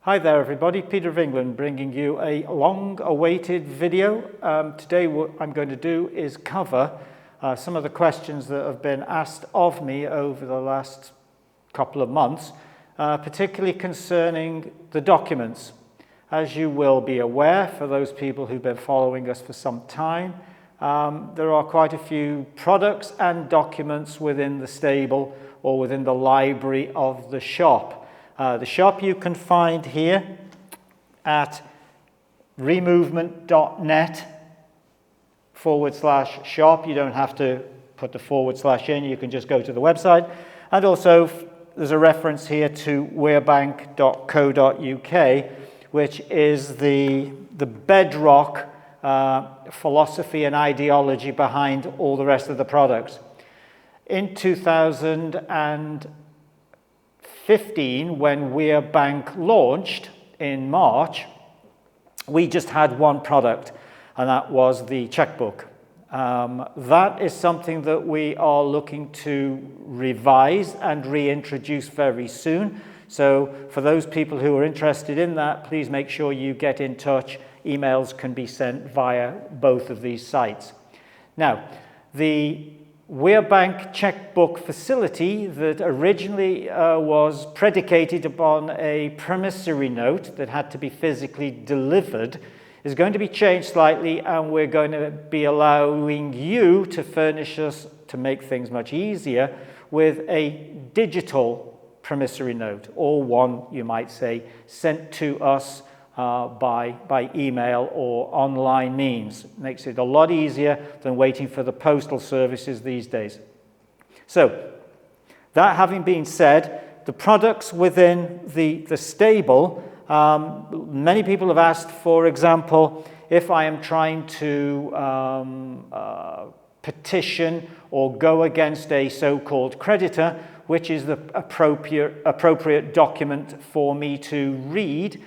Hi there everybody, Peter of England bringing you a long-awaited video. Today what I'm going to do is cover some of the questions that have been asked of me over the last couple of months, particularly concerning the documents. As you will be aware, for those people who've been following us for some time, there are quite a few products and documents within the stable or within the library of the shop. The shop you can find here at removement.net/shop. You don't have to put the / in, you can just go to the website. And also there's a reference here to werebank.co.uk, which is the bedrock philosophy and ideology behind all the rest of the products. In 2015, when WeRe launched in March, we just had one product, and that was the checkbook. That is something that we are looking to revise and reintroduce very soon. So for those people who are interested in that, please make sure you get in touch. Emails can be sent via both of these sites. Now, the WeRe checkbook facility that originally was predicated upon a promissory note that had to be physically delivered is going to be changed slightly, and we're going to be allowing you to furnish us, to make things much easier, with a digital promissory note, or one, you might say, sent to us by email or online means. Makes it a lot easier than waiting for the postal services these days. So, that having been said, the products within the stable, many people have asked, for example, if I am trying to petition or go against a so-called creditor, which is the appropriate document for me to read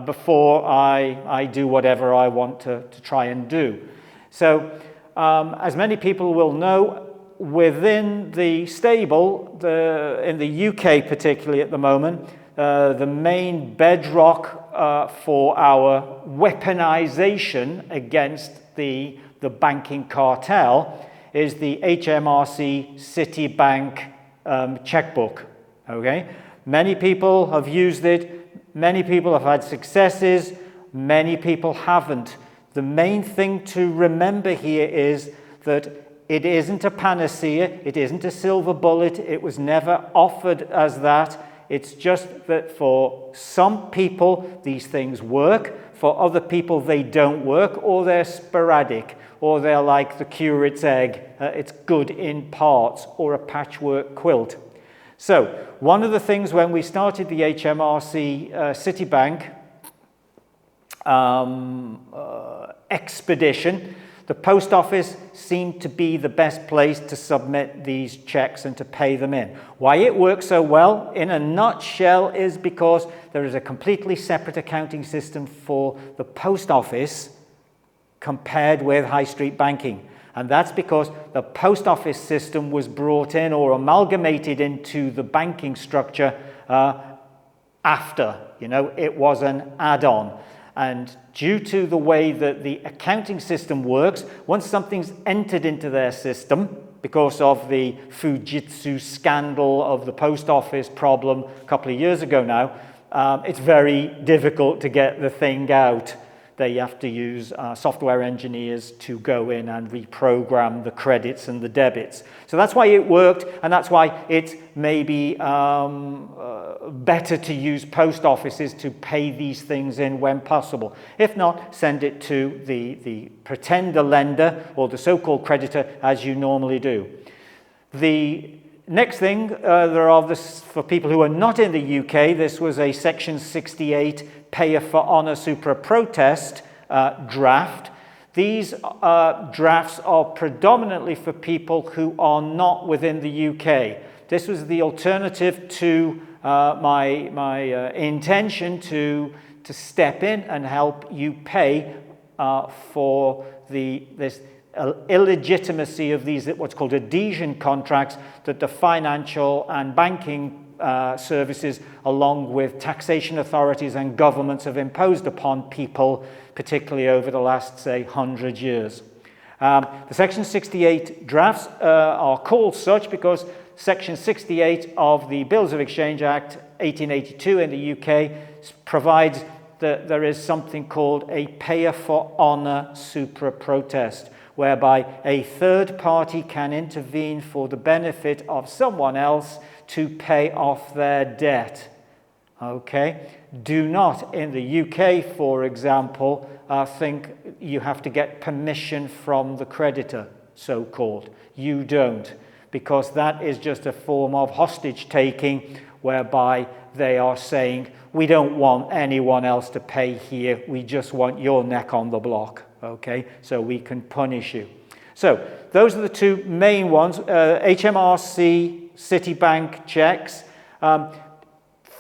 before I do whatever I want to try and do. So, as many people will know, within the stable, in the UK particularly at the moment, the main bedrock for our weaponization against the banking cartel is the HMRC City Bank checkbook. Okay? Many people have used it. Many people have had successes, many people haven't. The main thing to remember here is that it isn't a panacea, it isn't a silver bullet, it was never offered as that. It's just that for some people these things work, for other people they don't work, or they're sporadic, or they're like the curate's egg, it's good in parts, or a patchwork quilt. So, one of the things when we started the HMRC City Bank expedition, the post office seemed to be the best place to submit these checks and to pay them in. Why it works so well, in a nutshell, is because there is a completely separate accounting system for the post office compared with high street banking. And that's because the post office system was brought in or amalgamated into the banking structure after. You know, it was an add-on. And due to the way that the accounting system works, once something's entered into their system, because of the Fujitsu scandal of the post office problem a couple of years ago now, it's very difficult to get the thing out. They have to use software engineers to go in and reprogram the credits and the debits. So that's why it worked, and that's why it's maybe better to use post offices to pay these things in when possible. If not, send it to the pretender lender or the so-called creditor as you normally do. The next thing, there are this, for people who are not in the UK, this was a Section 68 payer for honor supra protest draft. These drafts are predominantly for people who are not within the UK. This was the alternative to my intention to step in and help you pay for this illegitimacy of these, what's called adhesion contracts that the financial and banking services along with taxation authorities and governments have imposed upon people, particularly over the last, say, 100 years. The Section 68 drafts are called such because Section 68 of the Bills of Exchange Act 1882 in the UK provides that there is something called a payer for honour supra protest, whereby a third party can intervene for the benefit of someone else to pay off their debt. Okay? Do not, in the UK, for example, think you have to get permission from the creditor, so-called. You don't, because that is just a form of hostage-taking whereby they are saying, we don't want anyone else to pay here, we just want your neck on the block, okay? So we can punish you. So those are the two main ones, HMRC City Bank checks.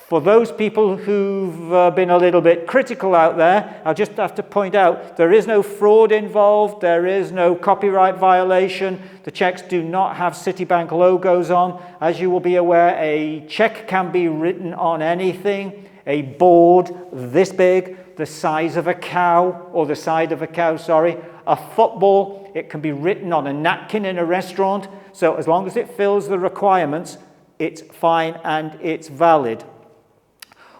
For those people who've been a little bit critical out there, I'll just have to point out there is no fraud involved, there is no copyright violation, the checks do not have Citibank logos on. As you will be aware, a check can be written on anything, a board this big, the size of a cow, or the side of a cow, sorry, a football, it can be written on a napkin in a restaurant, so as long as it fills the requirements, it's fine and it's valid.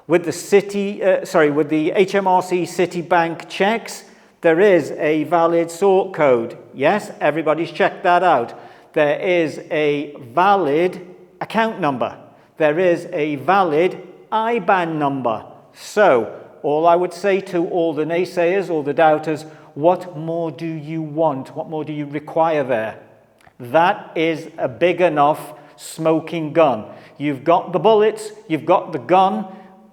With the HMRC City Bank checks, there is a valid sort code. Yes, everybody's checked that out. There is a valid account number. There is a valid IBAN number. So, all I would say to all the naysayers or the doubters, what more do you want? What more do you require there? That is a big enough smoking gun. You've got the bullets, you've got the gun.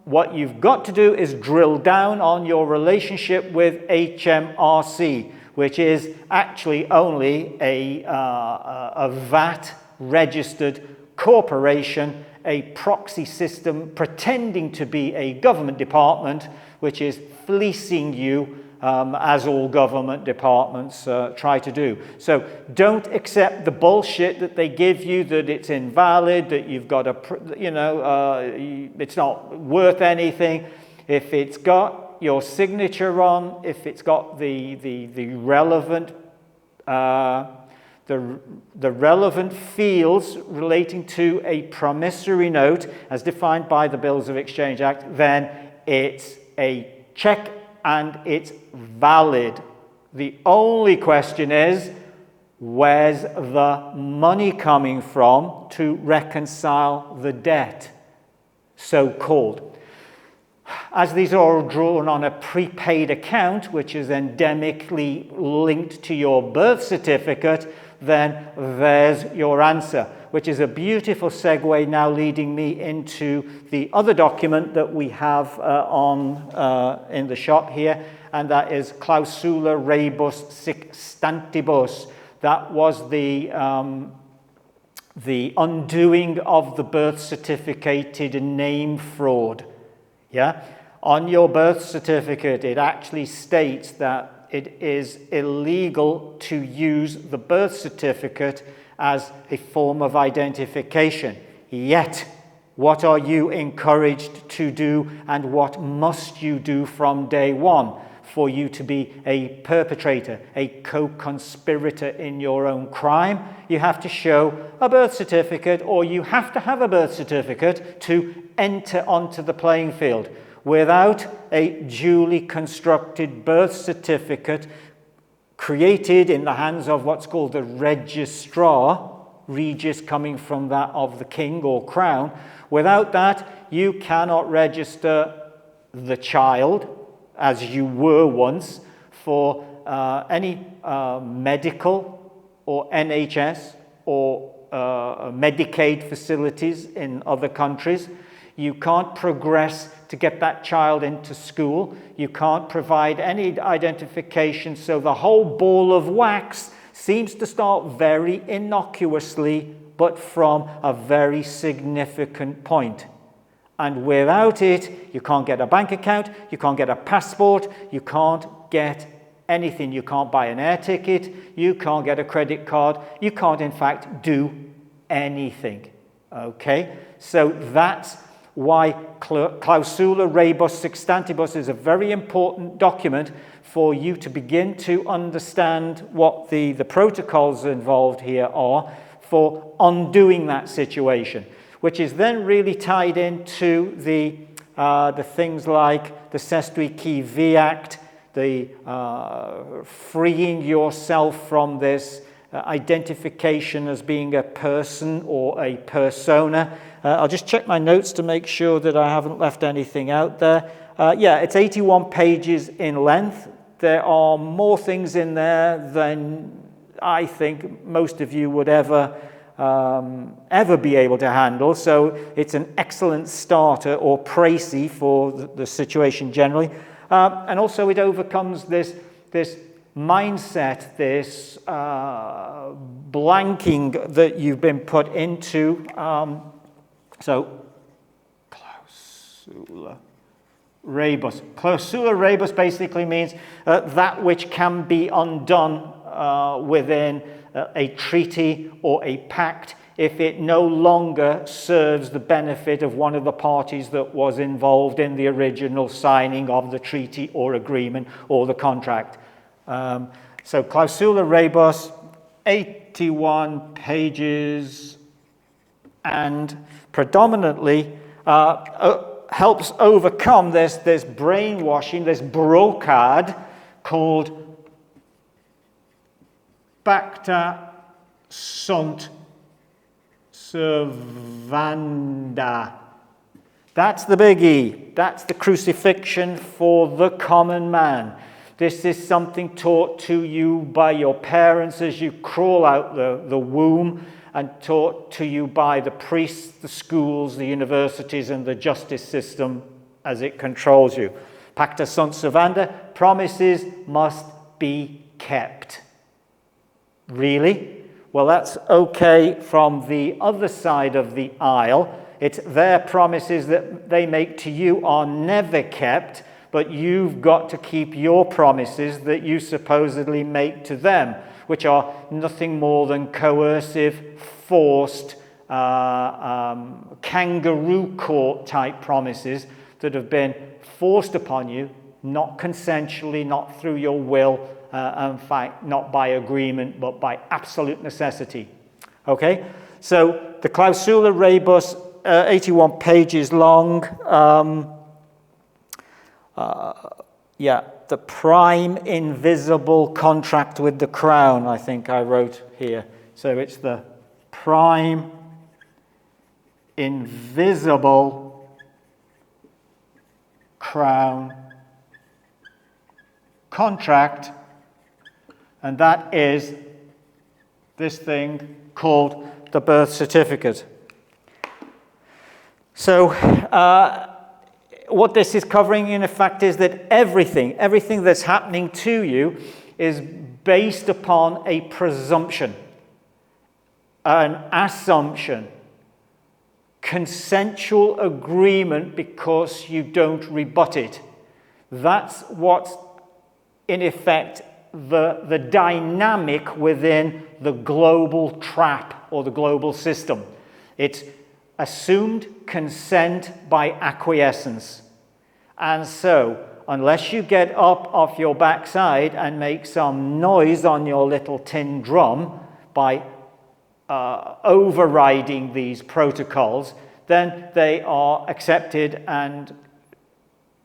What you've got to do is drill down on your relationship with HMRC, which is actually only a VAT-registered corporation, a proxy system pretending to be a government department, which is fleecing you, as all government departments try to do. So don't accept the bullshit that they give you, that it's invalid, that you've got it's not worth anything. If it's got your signature on, if it's got the relevant the relevant fields relating to a promissory note as defined by the Bills of Exchange Act, then it's a check and it's valid. The only question is, where's the money coming from to reconcile the debt, so-called? As these are all drawn on a prepaid account, which is endemically linked to your birth certificate, then there's your answer, which is a beautiful segue now leading me into the other document that we have in the shop here, and that is Clausula, Rebus, Stantibus. That was the undoing of the birth certificated name fraud. Yeah? On your birth certificate, it actually states that it is illegal to use the birth certificate as a form of identification. Yet, what are you encouraged to do, and what must you do from day one for you to be a perpetrator, a co-conspirator in your own crime? You have to show a birth certificate, or you have to have a birth certificate to enter onto the playing field. Without a duly constructed birth certificate created in the hands of what's called the registrar, regis coming from that of the king or crown, without that you cannot register the child, as you were once, for any medical or NHS or Medicaid facilities in other countries. You can't progress to get that child into school. You can't provide any identification. So the whole ball of wax seems to start very innocuously, but from a very significant point. And without it, you can't get a bank account, you can't get a passport, you can't get anything. You can't buy an air ticket, you can't get a credit card, you can't in fact do anything. Okay, so that's why Clausula, Rebus, Stantibus is a very important document for you to begin to understand what the protocols involved here are for undoing that situation, which is then really tied into the things like the Sestuit Qui Vi Act, the freeing yourself from this identification as being a person or a persona. I'll just check my notes to make sure that I haven't left anything out there. Yeah, it's 81 pages in length. There are more things in there than I think most of you would ever be able to handle. So it's an excellent starter or précis for the situation generally. And also it overcomes this mindset, this blanking that you've been put into. So, Clausula Rebus. Clausula Rebus basically means that which can be undone within a treaty or a pact if it no longer serves the benefit of one of the parties that was involved in the original signing of the treaty or agreement or the contract. So Clausula Rebus, 81 pages, and predominantly helps overcome this brainwashing, this brocade called Pacta sunt servanda. That's the biggie. That's the crucifixion for the common man. This is something taught to you by your parents as you crawl out the womb, and taught to you by the priests, the schools, the universities, and the justice system as it controls you. Pacta sunt servanda, promises must be kept. Really? Well, that's okay from the other side of the aisle. It's their promises that they make to you are never kept, but you've got to keep your promises that you supposedly make to them, which are nothing more than coercive, forced, kangaroo court type promises that have been forced upon you, not consensually, not through your will, in fact, not by agreement, but by absolute necessity. Okay? So the Clausula Rebus, 81 pages long. The prime invisible contract with the crown, I think I wrote here. So it's the prime invisible crown contract, and that is this thing called the birth certificate. So what this is covering, in effect, is that everything that's happening to you is based upon a presumption, an assumption, consensual agreement because you don't rebut it. That's what's, in effect, the dynamic within the global trap or the global system. It's assumed consent by acquiescence. And so, unless you get up off your backside and make some noise on your little tin drum by overriding these protocols, then they are accepted and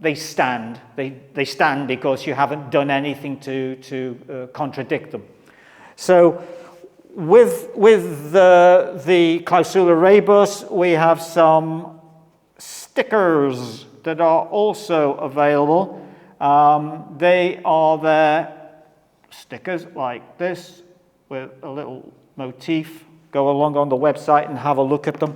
they stand. They stand because you haven't done anything to contradict them. So, with the Clausula Rebus, we have some stickers that are also available. They are their stickers like this with a little motif. Go along on the website and have a look at them.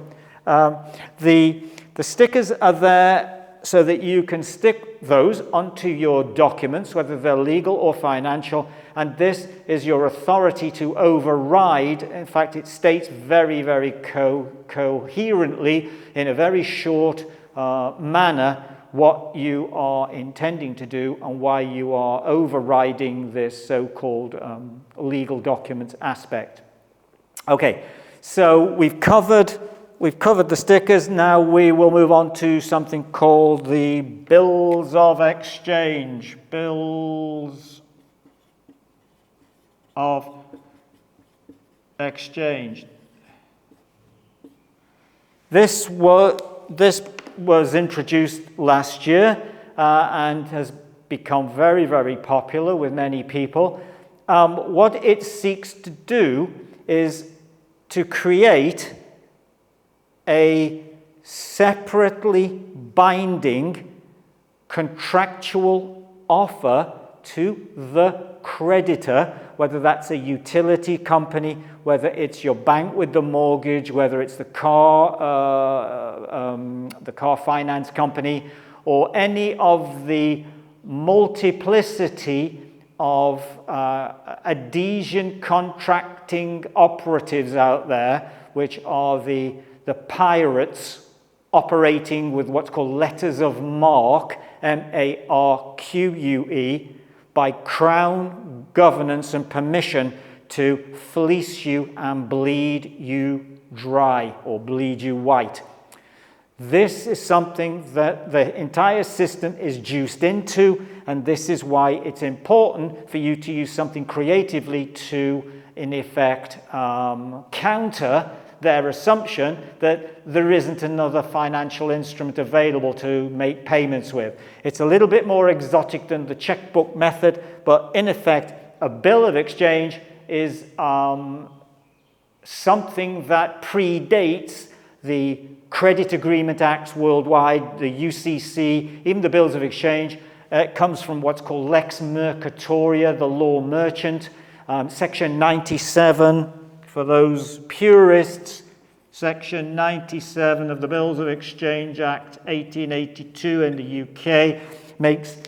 The stickers are there so that you can stick those onto your documents, whether they're legal or financial, and this is your authority to override. In fact, it states very, very coherently, in a very short manner, what you are intending to do and why you are overriding this so-called legal documents aspect. Okay, so we've covered we've covered the stickers. Now we will move on to something called the bills of exchange. Bills of exchange. This was introduced last year and has become very, very popular with many people. What it seeks to do is to create a separately binding contractual offer to the creditor, whether that's a utility company, whether it's your bank with the mortgage, whether it's the car finance company, or any of the multiplicity of adhesion contracting operatives out there, which are the pirates operating with what's called letters of marque, M-A-R-Q-U-E, by Crown governance and permission to fleece you and bleed you dry or bleed you white. This is something that the entire system is juiced into, and this is why it's important for you to use something creatively to, in effect, counter their assumption that there isn't another financial instrument available to make payments with. It's a little bit more exotic than the checkbook method, but in effect, a bill of exchange is something that predates the Credit Agreement Acts worldwide, the UCC, even the bills of exchange. It comes from what's called Lex Mercatoria, the law merchant. Section 97, for those purists, Section 97 of the Bills of Exchange Act 1882 in the UK makes,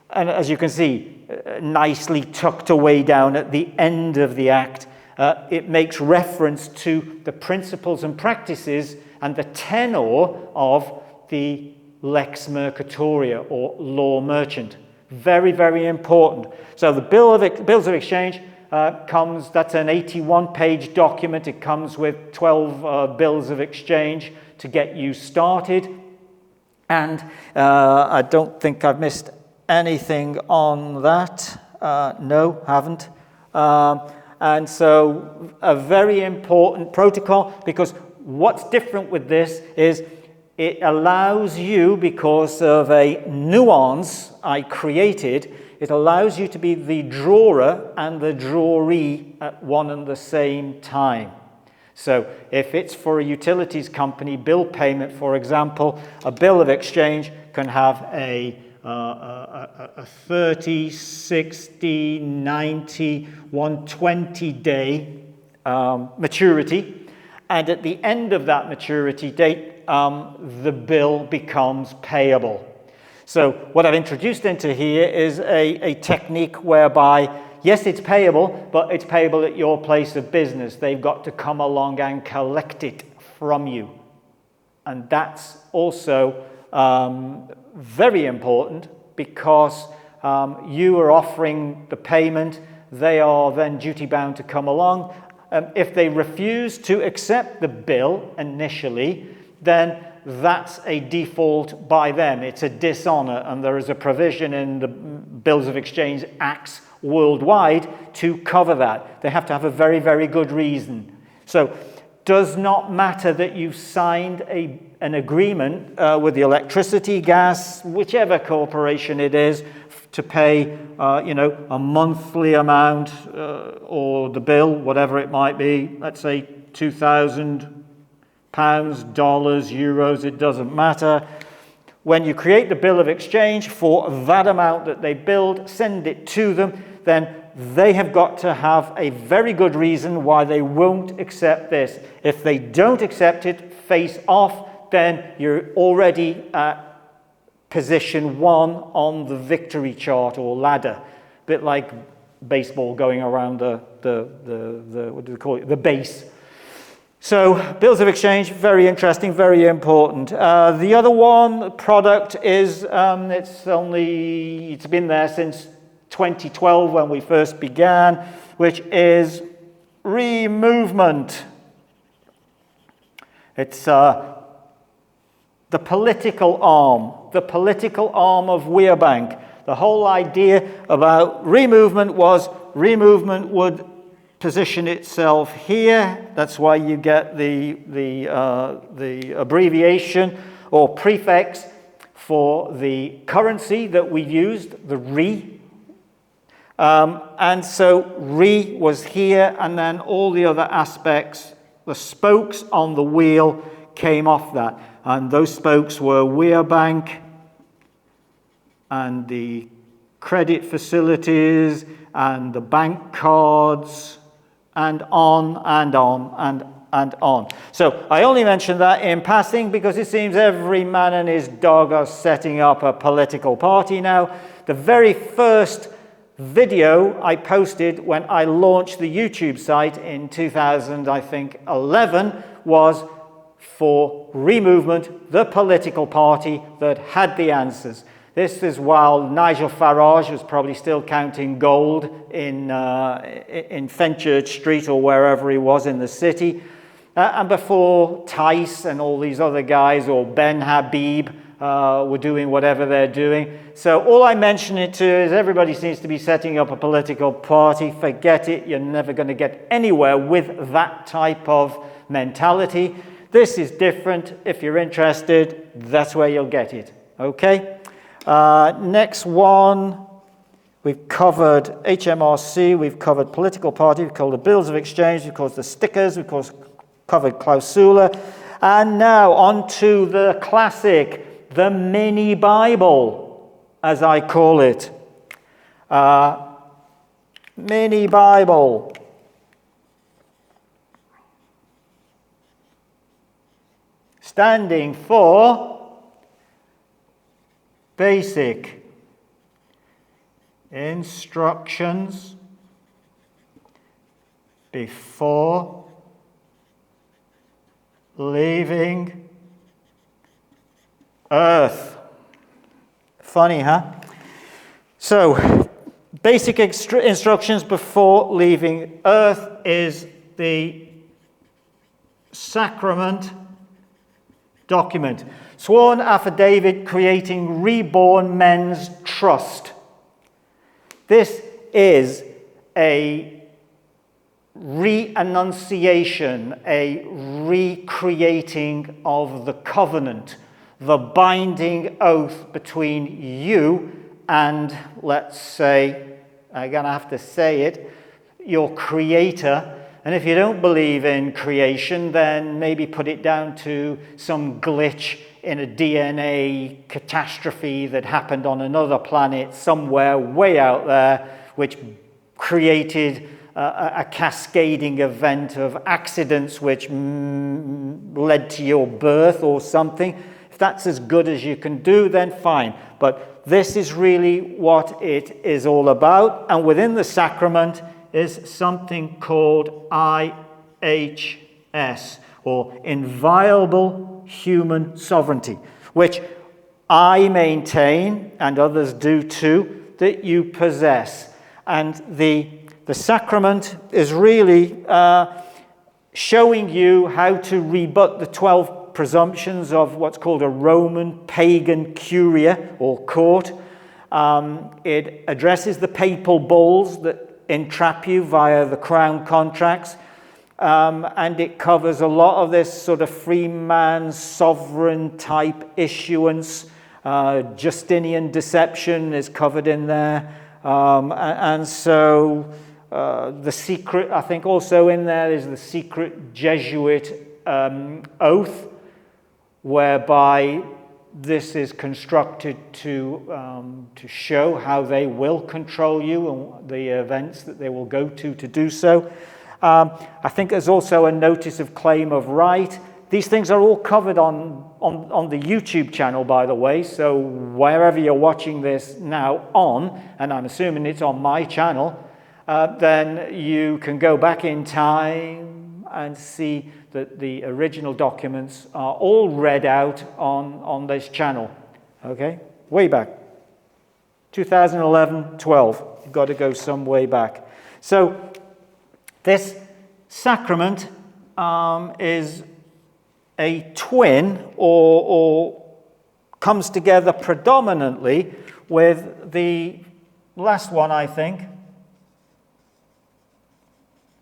and as you can see, nicely tucked away down at the end of the Act, it makes reference to the principles and practices and the tenor of the Lex Mercatoria, or law merchant. Very, very important. So the Bills of Exchange comes, that's an 81-page document. It comes with 12 bills of exchange to get you started. And I don't think I've missed anything on that. No, haven't. And so a very important protocol, because what's different with this is it allows you, because of a nuance I created, it allows you to be the drawer and the drawee at one and the same time. So if it's for a utilities company bill payment, for example, a bill of exchange can have a 30, 60, 90, 120-day maturity. And at the end of that maturity date, the bill becomes payable. So what I've introduced into here is a technique whereby, yes, it's payable, but it's payable at your place of business. They've got to come along and collect it from you. And that's also very important, because you are offering the payment. They are then duty bound to come along. If they refuse to accept the bill initially, then that's a default by them. It's a dishonor, and there is a provision in the Bills of Exchange Acts worldwide to cover that. They have to have a very, very good reason. So does not matter that you've signed an agreement with the electricity, gas, whichever corporation it is, to pay, a monthly amount or the bill, whatever it might be. Let's say £2,000, dollars, euros, it doesn't matter. When you create the bill of exchange for that amount that they billed, send it to them, then they have got to have a very good reason why they won't accept this. If they don't accept it, face off, then you're already at position 1 on the victory chart or ladder. A bit like baseball going around the what do they call it? The base. So bills of exchange, very interesting, very important. The other one product is it's been there since 2012 when we first began, which is ReMovement. It's the political arm of WeRe Bank. The whole idea about ReMovement was ReMovement would position itself here. That's why you get the abbreviation or prefix for the currency that we used, the RE. And so RE was here, and then all the other aspects, the spokes on the wheel came off that. And those spokes were WeRe Bank and the credit facilities and the bank cards and on and on and on. So I only mention that in passing because it seems every man and his dog are setting up a political party now. The very first video I posted when I launched the YouTube site in 2011 was for ReMovement, the political party that had the answers. This is while Nigel Farage was probably still counting gold in Fenchurch Street or wherever he was in the city. And before Tice and all these other guys or Ben Habib were doing whatever they're doing. So all I mention it to is everybody seems to be setting up a political party. Forget it. You're never going to get anywhere with that type of mentality. This is different. If you're interested, that's where you'll get it. Okay? Next one, we've covered HMRC, we've covered political party, we've covered the bills of exchange, we've covered the stickers, we've covered Clausula, and now on to the classic, the mini Bible, as I call it. Mini Bible. Standing for basic instructions before leaving Earth. Funny, huh? So, basic instructions before leaving Earth is the sacrament document. Sworn affidavit creating reborn men's trust. This is a re-enunciation, a recreating of the covenant, the binding oath between you and, let's say, I'm going to have to say it, your creator. And if you don't believe in creation, then maybe put it down to some glitch in a DNA catastrophe that happened on another planet somewhere way out there, which created a cascading event of accidents which led to your birth or something. If that's as good as you can do, then fine. But this is really what it is all about. And within the sacrament is something called IHS, or inviolable human sovereignty, which I maintain, and others do too, that you possess. And the sacrament is really showing you how to rebut the 12 presumptions of what's called a Roman pagan curia or court. It addresses the papal bulls that entrap you via the crown contracts, and it covers a lot of this sort of Freeman sovereign type issuance. Justinian deception is covered in there, and so the secret, I think also in there is the secret Jesuit oath, whereby this is constructed to show how they will control you and the events that they will go to do so. I think there's also a notice of claim of right. These things are all covered on the YouTube channel, by the way, so wherever you're watching this now on, and I'm assuming it's on my channel, then you can go back in time and see that the original documents are all read out on this channel. Okay, way back. 2011, 12. You've got to go some way back. So this sacrament is a twin or comes together predominantly with the last one, I think,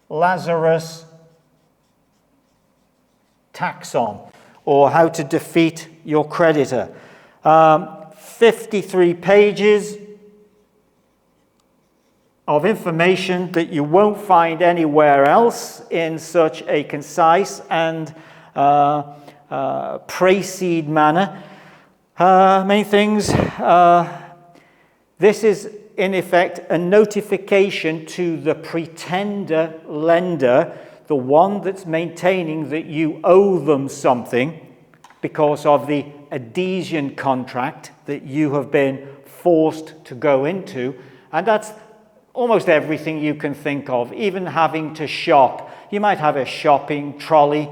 Lazarus Taxon, or how to defeat your creditor. 53 pages of information that you won't find anywhere else in such a concise and precede manner. Main things, this is in effect a notification to the pretender lender, the one that's maintaining that you owe them something because of the adhesion contract that you have been forced to go into. And that's almost everything you can think of, even having to shop. You might have a shopping trolley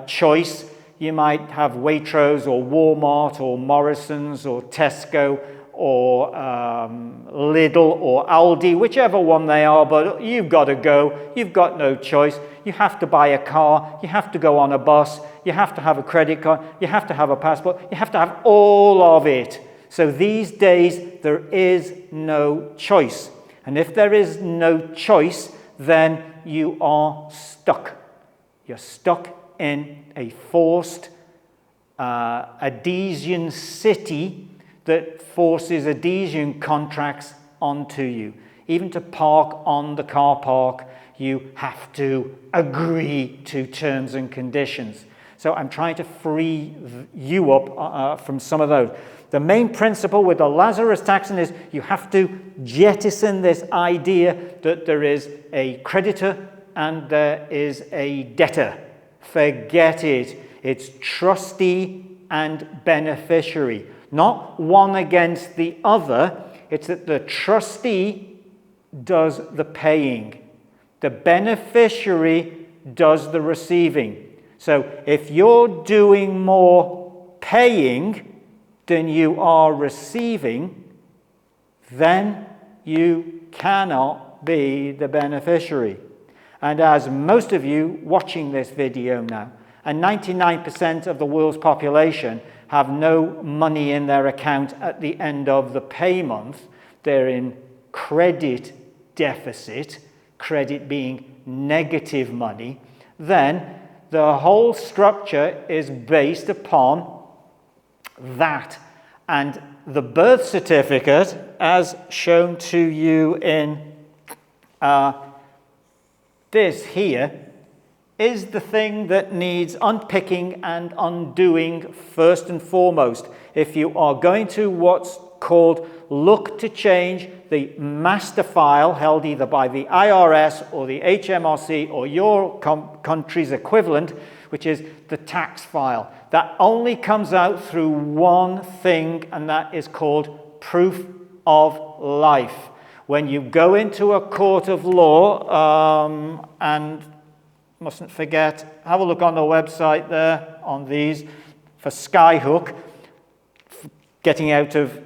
choice. You might have Waitrose or Walmart or Morrison's or Tesco or Lidl or Aldi, whichever one they are, but you've got to go. You've got no choice. You have to buy a car. You have to go on a bus. You have to have a credit card. You have to have a passport. You have to have all of it. So these days, there is no choice. And if there is no choice, then you are stuck. You're stuck in a forced adhesion city that forces adhesion contracts onto you. Even to park on the car park, you have to agree to terms and conditions. So I'm trying to free you up from some of those. The main principle with the Lazarus Taxon is you have to jettison this idea that there is a creditor and there is a debtor. Forget it. It's trustee and beneficiary. Not one against the other. It's that the trustee does the paying. The beneficiary does the receiving. So if you're doing more paying than you are receiving, then you cannot be the beneficiary. And as most of you watching this video now, and 99% of the world's population have no money in their account at the end of the pay month, they're in credit deficit, credit being negative money, then the whole structure is based upon that. And the birth certificate, as shown to you in this here, is the thing that needs unpicking and undoing first and foremost. If you are going to what's called look to change the master file held either by the IRS or the HMRC or your country's equivalent, which is the tax file. That only comes out through one thing, and that is called proof of life. When you go into a court of law, and mustn't forget, have a look on the website there on these for Skyhook, getting out of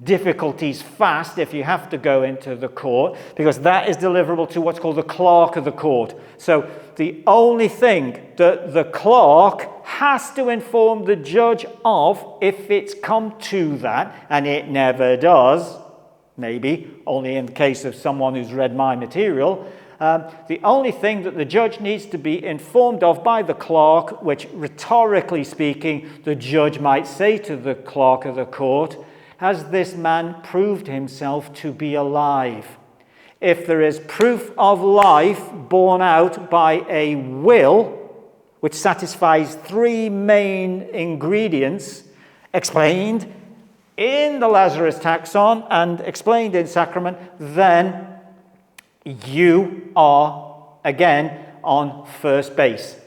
difficulties fast if you have to go into the court, because that is deliverable to what's called the clerk of the court. So the only thing that the clerk has to inform the judge of, if it's come to that, and it never does, maybe only in the case of someone who's read my material, the only thing that the judge needs to be informed of by the clerk, which rhetorically speaking the judge might say to the clerk of the court, has this man proved himself to be alive? If there is proof of life borne out by a will, which satisfies three main ingredients explained in the Lazarus Taxon and explained in sacrament, then you are again on first base.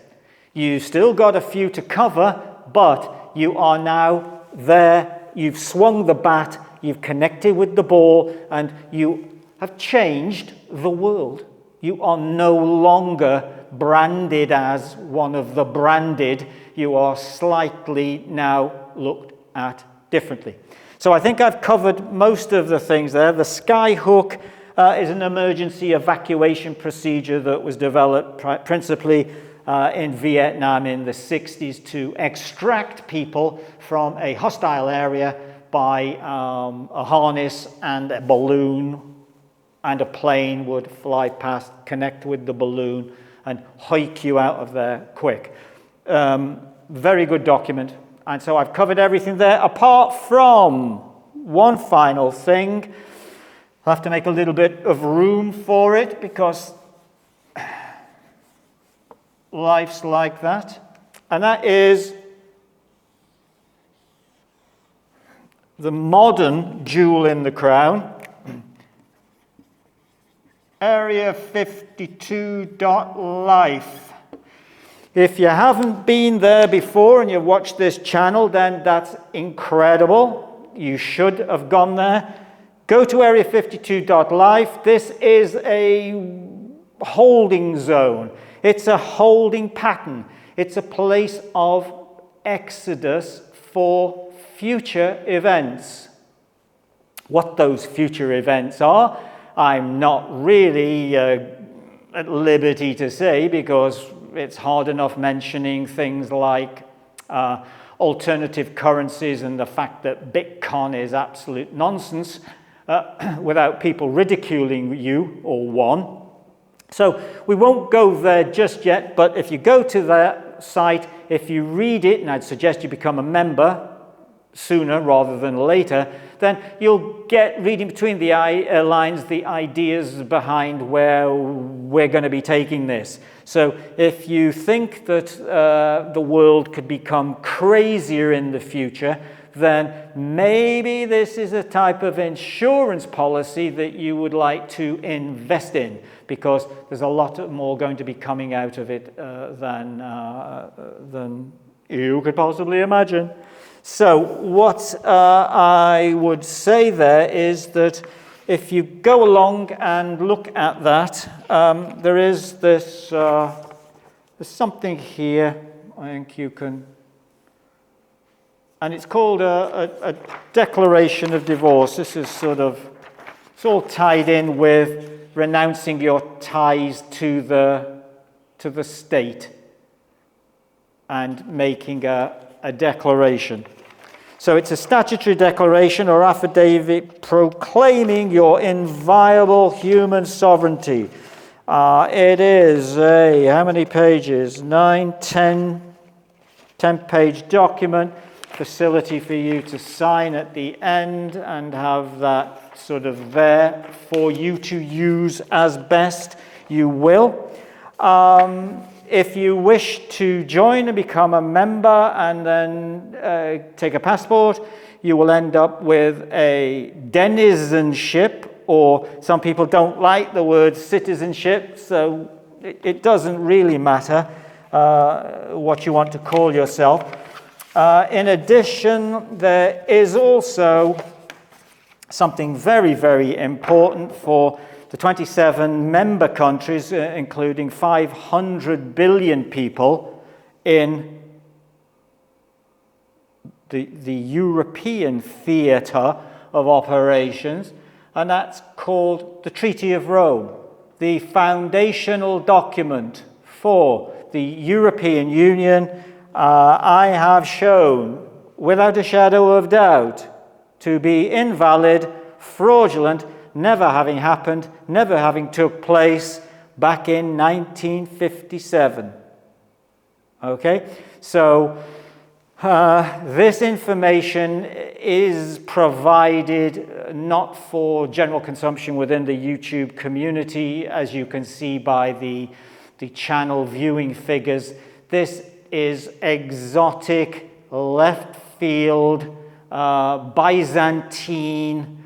You've still got a few to cover, but you are now there. You've swung the bat, you've connected with the ball, and you have changed the world. You are no longer branded as one of the branded. You are slightly now looked at differently. So I think I've covered most of the things there. The Skyhook is an emergency evacuation procedure that was developed principally in Vietnam in the 60s to extract people from a hostile area by a harness and a balloon, and a plane would fly past, connect with the balloon, and hike you out of there quick. Very good document. And so I've covered everything there, apart from one final thing. I'll have to make a little bit of room for it because life's like that. And that is the modern jewel in the crown. Area 52.life. If you haven't been there before and you've watched this channel, then that's incredible. You should have gone there. Go to Area 52.life. This is a holding zone. It's a holding pattern. It's a place of exodus for future events. What those future events are, I'm not really at liberty to say, because it's hard enough mentioning things like alternative currencies and the fact that Bitcoin is absolute nonsense without people ridiculing you or one. So we won't go there just yet, but if you go to that site, if you read it, and I'd suggest you become a member sooner rather than later, then you'll get, reading between the lines, the ideas behind where we're going to be taking this. So if you think that the world could become crazier in the future, then maybe this is a type of insurance policy that you would like to invest in, because there's a lot more going to be coming out of it than you could possibly imagine. So what I would say there is that if you go along and look at that, there is this, there's something here, I think you can, and it's called a declaration of divorce. This is sort of, it's all tied in with renouncing your ties to the state and making a declaration. So it's a statutory declaration or affidavit proclaiming your inviolable human sovereignty. It is a, how many pages? 10-page document, facility for you to sign at the end and have that sort of there for you to use as best you will. If you wish to join and become a member and then take a passport, you will end up with a denizenship, or some people don't like the word citizenship, so it doesn't really matter what you want to call yourself. In addition, there is also something very, very important for the 27 member countries, including 500 billion people in the European theatre of operations, and that's called the Treaty of Rome, the foundational document for the European Union. I have shown, without a shadow of doubt, to be invalid, fraudulent, never having happened, never having took place back in 1957. Okay, so this information is provided not for general consumption within the YouTube community, as you can see by the channel viewing figures. This is exotic, left field, Byzantine,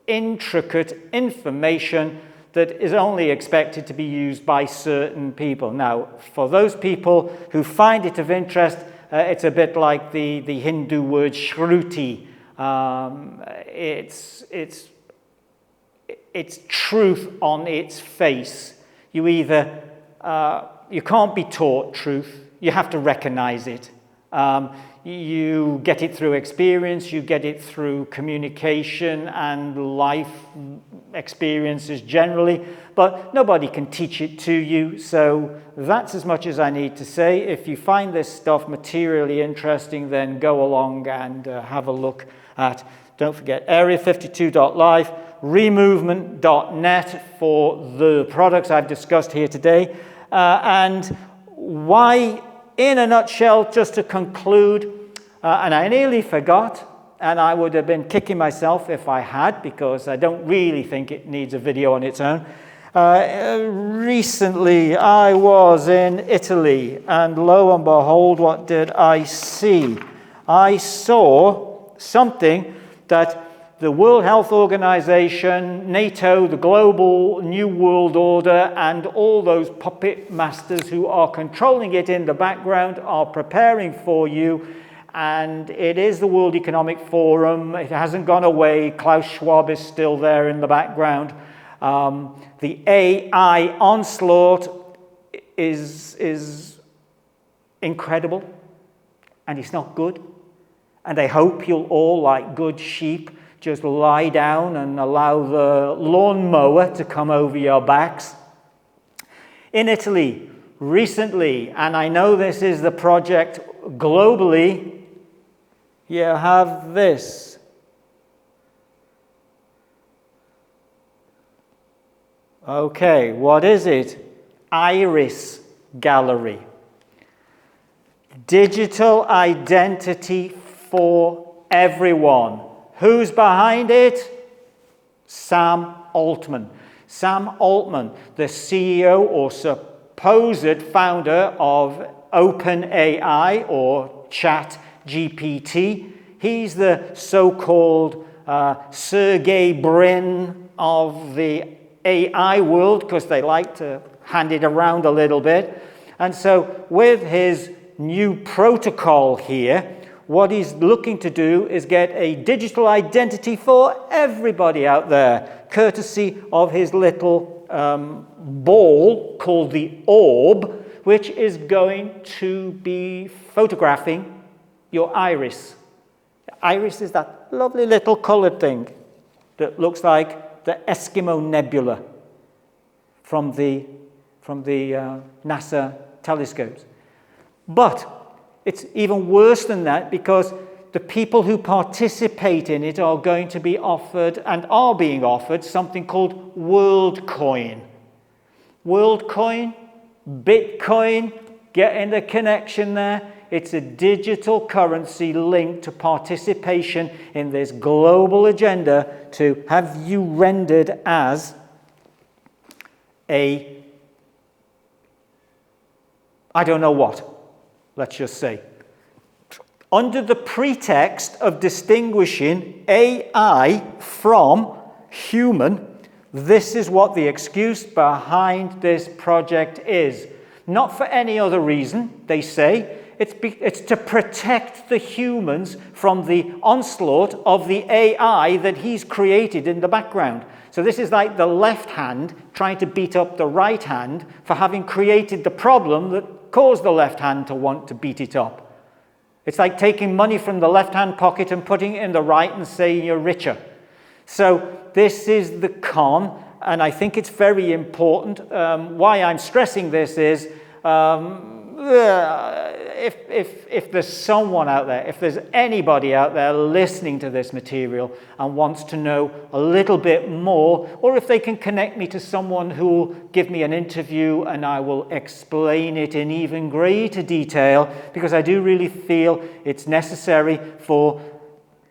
intricate information that is only expected to be used by certain people. Now, for those people who find it of interest, it's a bit like the Hindu word shruti. It's truth on its face. You either, you can't be taught truth, you have to recognize it. You get it through experience, you get it through communication and life experiences generally, but nobody can teach it to you, so that's as much as I need to say. If you find this stuff materially interesting, then go along and have a look at, don't forget, area52.live, ReMovement.net for the products I've discussed here today, and why, in a nutshell, just to conclude, and I nearly forgot, and I would have been kicking myself if I had, because I don't really think it needs a video on its own. Recently, I was in Italy, and lo and behold, what did I see? I saw something that the World Health Organization, NATO, the global New World Order, and all those puppet masters who are controlling it in the background are preparing for you. And it is the World Economic Forum. It hasn't gone away. Klaus Schwab is still there in the background. The AI onslaught is incredible, and it's not good. And I hope you'll all, like good sheep, just lie down and allow the lawnmower to come over your backs. In Italy, recently, and I know this is the project globally, you have this. Okay, what is it? Iris Gallery. Digital identity for everyone. Who's behind it? Sam Altman. Sam Altman, the CEO or supposed founder of OpenAI or ChatGPT. He's the so-called Sergey Brin of the AI world, because they like to hand it around a little bit. And so with his new protocol here, what he's looking to do is get a digital identity for everybody out there, courtesy of his little ball called the orb, which is going to be photographing your iris. Iris is that lovely little colored thing that looks like the Eskimo Nebula from the NASA telescopes. But it's even worse than that, because the people who participate in it are going to be offered, and are being offered, something called WorldCoin. WorldCoin, Bitcoin, get in the connection there. It's a digital currency linked to participation in this global agenda to have you rendered as a, I don't know what, let's just say. Under the pretext of distinguishing AI from human, this is what the excuse behind this project is. Not for any other reason, they say. It's to protect the humans from the onslaught of the AI that he's created in the background. So this is like the left hand trying to beat up the right hand for having created the problem that caused the left hand to want to beat it up. It's like taking money from the left hand pocket and putting it in the right and saying you're richer. So this is the con, and I think it's very important. Why I'm stressing this is if there's someone out there, if there's anybody out there listening to this material and wants to know a little bit more, or if they can connect me to someone who will give me an interview and I will explain it in even greater detail, because I do really feel it's necessary for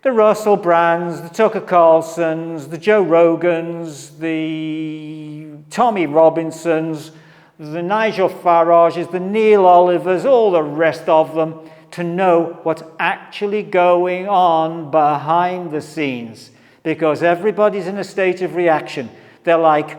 the Russell Brands, the Tucker Carlsons, the Joe Rogans, the Tommy Robinsons, the Nigel Farages, the Neil Olivers, all the rest of them, to know what's actually going on behind the scenes. Because everybody's in a state of reaction. They're like,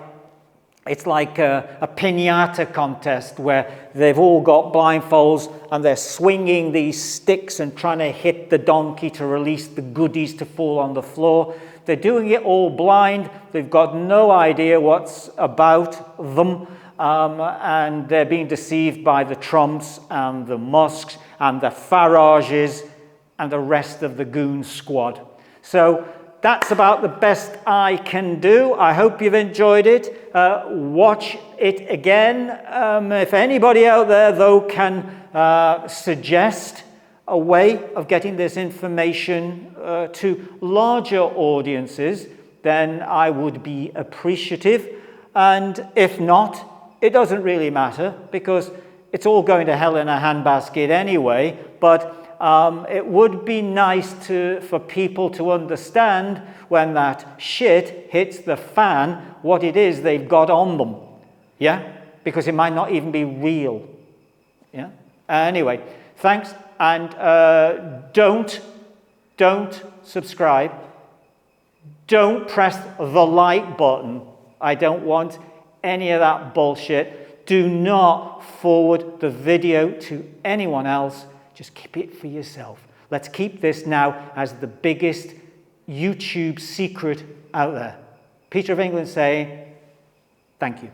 it's like a piñata contest where they've all got blindfolds and they're swinging these sticks and trying to hit the donkey to release the goodies to fall on the floor. They're doing it all blind. They've got no idea what's about them. And they're being deceived by the Trumps and the Musks and the Farages and the rest of the goon squad. So that's about the best I can do. I hope you've enjoyed it. Watch it again. If anybody out there, though, can suggest a way of getting this information to larger audiences, then I would be appreciative. And if not, it doesn't really matter, because it's all going to hell in a handbasket anyway. But it would be nice for people to understand when that shit hits the fan, what it is they've got on them. Yeah? Because it might not even be real. Yeah? Anyway, thanks. And don't subscribe. Don't press the like button. I don't want any of that bullshit. Do not forward the video to anyone else. Just keep it for yourself. Let's keep this now as the biggest YouTube secret out there. Peter of England saying, thank you.